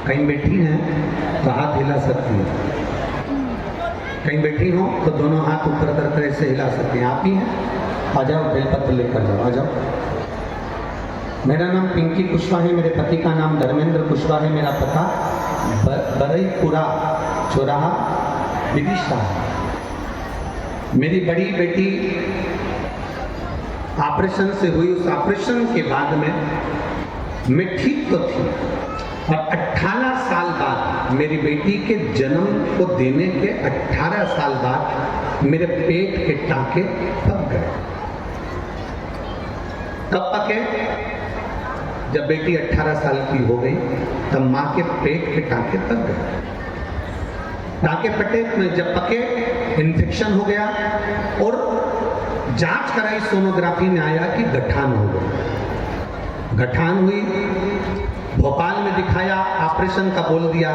कहीं बैठी हैं तो हाथ हिला सकती हैं, कहीं बैठी हो तो दोनों हाथ ऊपर करके ऐसे हिला सकती हैं। आप ही हैं, आ जाओ, बेलपत्र लेकर जाओ, आ जाओ। मेरा नाम पिंकी कुशवाहा है, मेरे पति का नाम धर्मेंद्र कुशवाहा है, मेरा पता बरईपुरा चौराहा विदिशा है। मेरी बड़ी बेटी ऑपरेशन से हुई, उस ऑपरेशन के बाद में मैं ठीक तो थी, और 18 साल बाद मेरी बेटी के जन्म को देने के 18 साल बाद मेरे पेट के टांके पक गए। कब पके? जब बेटी 18 साल की हो गई तब मां के पेट के टांके पक गए। टांके पटे, जब पके इन्फेक्शन हो गया और जांच कराई, सोनोग्राफी में आया कि गठान हो गई। गठान हुई, भोपाल में दिखाया, ऑपरेशन का बोल दिया।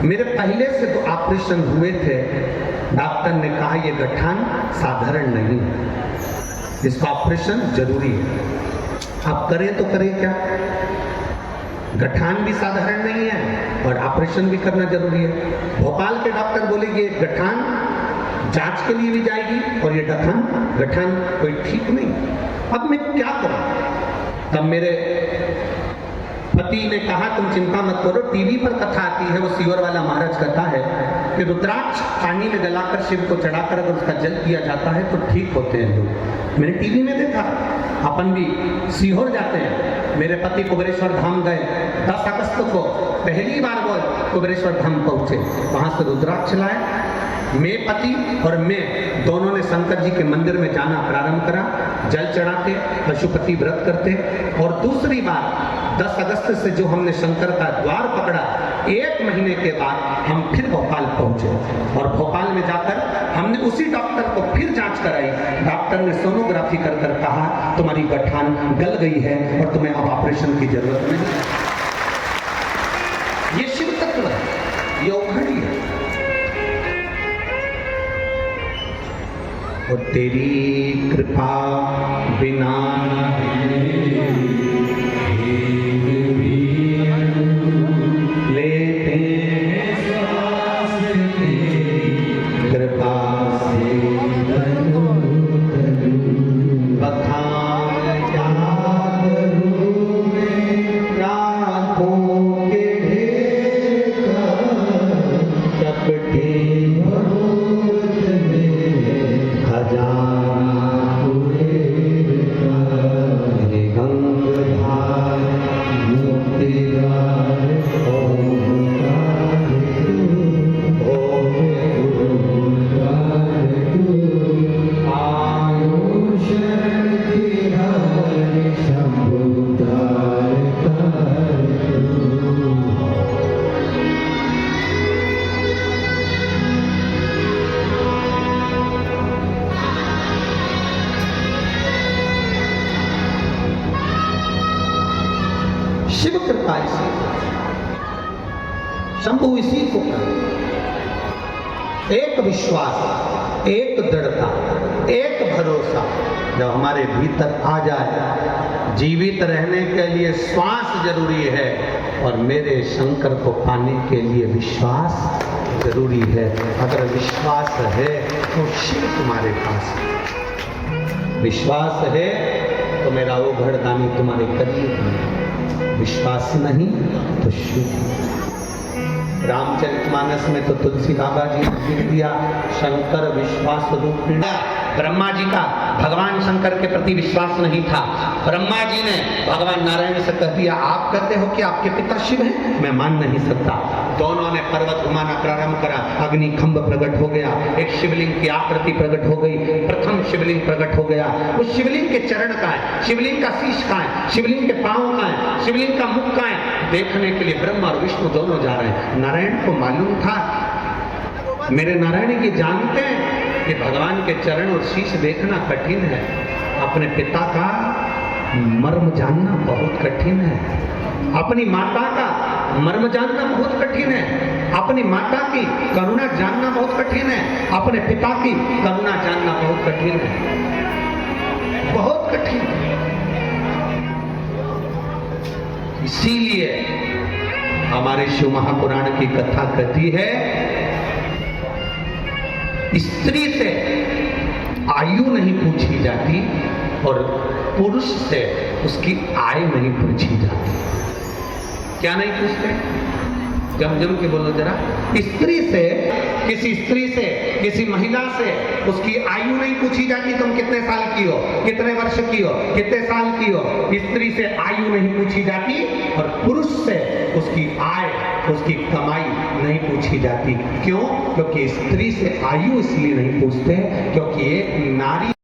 मेरे पहले से तो ऑपरेशन हुए थे, डॉक्टर ने कहा ये गठान साधारण नहीं है, इसका ऑपरेशन जरूरी है। आप करें तो करें क्या? गठान भी साधारण नहीं है और ऑपरेशन भी करना जरूरी है। भोपाल के डॉक्टर बोले ये गठान जांच के लिए भी जाएगी और ये गठान कोई ठीक नहीं। अब मैं क्या करूं? तब मेरे पति ने कहा तुम चिंता मत करो, टीवी पर कथा आती है, वो सीवर वाला महाराज कथा है कि रुद्राक्ष पानी में गलाकर शिव को चढ़ाकर अगर उसका जल पिया जाता है तो ठीक होते हैं लोग। मैंने टीवी में देखा, अपन भी सीहोर जाते हैं। मेरे पति कुबेरेश्वर धाम गए, 10 अगस्त को पहली बार वो कुबेरेश्वर धाम पहुंचे, वहां से रुद्राक्ष लाए। मैं पति और मैं दोनों ने शंकर जी के मंदिर में जाना प्रारंभ करा, जल चढ़ाते, पशुपति व्रत करते। और दूसरी बार 10 अगस्त से जो हमने शंकर का द्वार पकड़ा, 1 महीने के बाद हम फिर भोपाल पहुंचे और भोपाल में जाकर हमने उसी डॉक्टर को फिर जांच कराई। डॉक्टर ने सोनोग्राफी कर कहा तुम्हारी गठान गल गई है और तुम्हें अब ऑपरेशन की जरूरत नहीं। ये शिव तत्व है, ये औघड़ी है। और तेरी कृपा बिना शिव कृपा इसी शंभु इसी को एक विश्वास, एक दृढ़ता, एक भरोसा जब हमारे भीतर आ जाए। जीवित रहने के लिए श्वास जरूरी है और मेरे शंकर को पाने के लिए विश्वास जरूरी है। अगर विश्वास है तो शिव तुम्हारे पास है, विश्वास है तो मेरा वो घरदानी तुम्हारे करीब है, विश्वास नहीं तो शिव। रामचरितमानस में तो तुलसी बाबा जी ने लिख दिया शंकर विश्वास रूपिण। ब्रह्मा जी का भगवान शंकर के प्रति विश्वास नहीं था। ब्रह्मा जी ने भगवान नारायण से कह दिया आप कहते हो कि आपके पिता शिव हैं, मैं मान नहीं सकता। दोनों ने पर्वत घुमाना प्रारंभ करा, अग्नि खंभ प्रकट हो गया, एक शिवलिंग की आकृति प्रकट हो गई, प्रथम शिवलिंग प्रकट हो गया। उस शिवलिंग के चरण का है, शिवलिंग का शीश का है, शिवलिंग के पांव का है, शिवलिंग का मुख का है। देखने के लिए ब्रह्मा और विष्णु दोनों जा रहे हैं। नारायण को मालूम था, मेरे नारायण जी जानते हैं कि भगवान के चरण और शीश देखना कठिन है, अपने पिता का मर्म जानना बहुत कठिन है, अपनी माता का मर्म जानना बहुत कठिन है, अपनी माता की करुणा जानना बहुत कठिन है, अपने पिता की करुणा जानना बहुत कठिन है, बहुत कठिन है। इसीलिए हमारे शिव महापुराण की कथा कहती है, स्त्री से आयु नहीं पूछी जाती और पुरुष से उसकी आय नहीं पूछी जाती। क्या नहीं पूछते? जम के बोलो जरा। स्त्री से, किसी महिला से उसकी आयु नहीं पूछी जाती, तुम कितने साल की हो, कितने वर्ष की हो, कितने साल की हो। स्त्री से आयु नहीं पूछी जाती और पुरुष से उसकी आय, उसकी कमाई नहीं पूछी जाती। क्यों? क्योंकि स्त्री से आयु इसलिए नहीं पूछते क्योंकि एक नारी